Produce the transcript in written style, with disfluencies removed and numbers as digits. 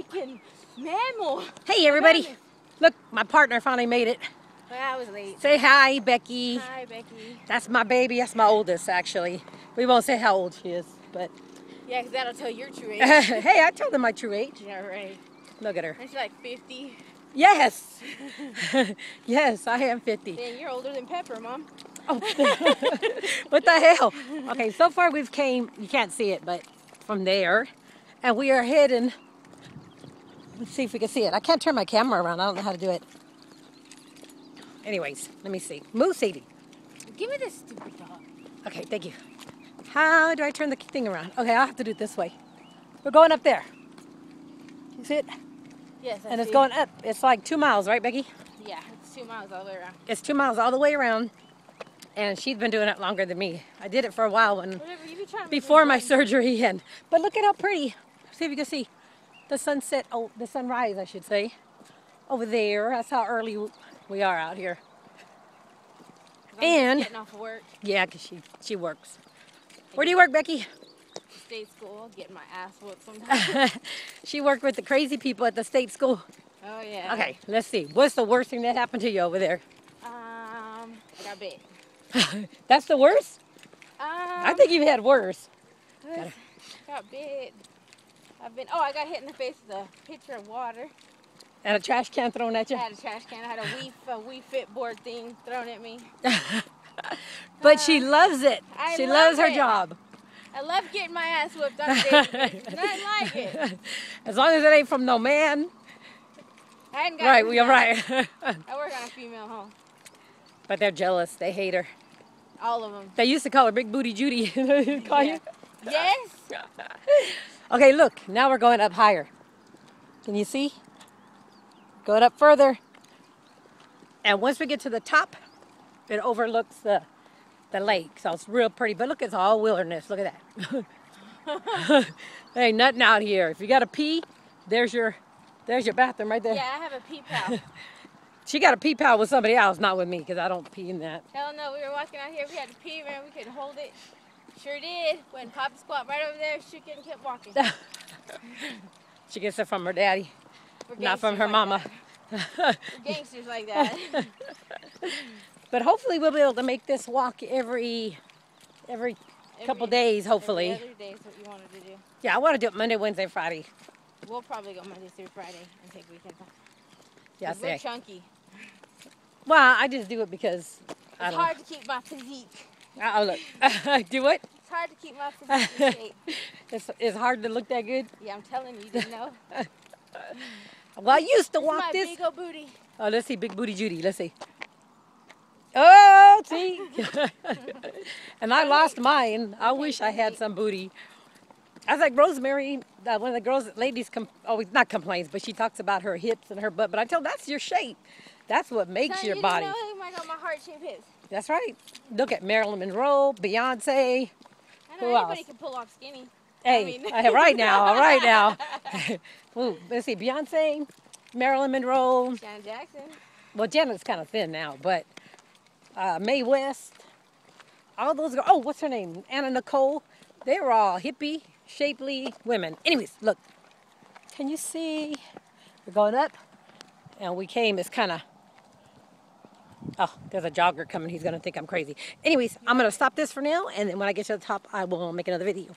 freaking mammal. Hey, everybody. Look, my partner finally made it. Well, I was late. Say hi, Becky. Hi, Becky. That's my baby. That's my oldest, actually. We won't say how old she is, but... Yeah, because that'll tell your true age. Hey, I told them my true age. Yeah, right. Look at her. And she's like 50. Yes. Yes, I am 50. Then you're older than Pepper, Mom. Oh. What the hell? Okay, so far we've came, you can't see it, but from there, and we are heading, let's see if we can see it. I can't turn my camera around. I don't know how to do it. Anyways, let me see. Move, Sadie. Give me this stupid dog. Okay, thank you. How do I turn the thing around? Okay, I'll have to do it this way. We're going up there. You see it? Yes, I And it's see. going up. It's like 2 miles, right, Becky? Yeah, it's 2 miles all the way around. It's 2 miles all the way around. And she's been doing it longer than me. I did it for a while when Whatever, you be trying to before my surgery. But look at how pretty. See if you can see the sunset. Oh, the sunrise, I should say. Over there. That's how early we are out here. I'm getting off of work. Yeah, because she works. Where do you work, Becky? State school, getting my ass whooped sometimes. She worked with the crazy people at the state school. Oh, yeah. Okay, let's see. What's the worst thing that happened to you over there? I got bit. That's the worst? I think you've had worse. Got bit. I got hit in the face with a pitcher of water. And a trash can thrown at I you? had a trash can. I had a Wii Fit board thing thrown at me. But she loves it. She loves her it. job. I love getting my ass whooped on a daily basis. Nothing like it. As long as it ain't from no man. I hadn't got Right, you're right. I work on a female home. But they're jealous. They hate her. All of them. They used to call her Big Booty Judy. Call you? Yes. Okay, look. Now we're going up higher. Can you see? Going up further. And once we get to the top, it overlooks the lake. So it's real pretty. But look, it's all wilderness. Look at that. There ain't nothing out here. If you got to pee, there's your bathroom right there. Yeah, I have a pee pal. She got a pee pal with somebody else, not with me, because I don't pee in that. Hell no, we were walking out here. We had to pee, man. We couldn't hold it. Sure did. Went pop squat right over there. Shook it and kept walking. She gets it from her daddy, We're not from her gangsters mama. Like that. We're gangsters like that. But hopefully we'll be able to make this walk every couple days, hopefully. Every other day is what you wanted to do. Yeah, I want to do it Monday, Wednesday, Friday. We'll probably go Monday through Friday and take weekends off. Yeah, We're chunky. Well, I just do it because It's hard to keep my physique. Oh, look. Do what? It's hard to keep my physique in shape. It's hard to look that good. Yeah, I'm telling you, didn't know. Well, I used to This is walk my this. big old booty. Oh, let's see, Big Booty Judy. Let's see. Oh, see? And I lost mine. I wish I had some booty. I was like Rosemary, one of the girls, ladies, not complains, but she talks about her hips and her butt. But I tell her, that's your shape. That's what makes Son, your you body. Didn't know my God, my heart-shaped hips. That's right. Look at Marilyn Monroe, Beyonce. I Who know anybody else? can pull off skinny. Hey, I mean. right now. Ooh, let's see, Beyonce, Marilyn Monroe. Janet Jackson. Well, Janet's kind of thin now, but Mae West, all those girls. Oh, what's her name? Anna Nicole. They were all hippie, shapely women. Anyways, look. Can you see? We're going up, and we came. It's kind of. Oh, there's a jogger coming. He's going to think I'm crazy. Anyways, I'm going to stop this for now, and then when I get to the top, I will make another video.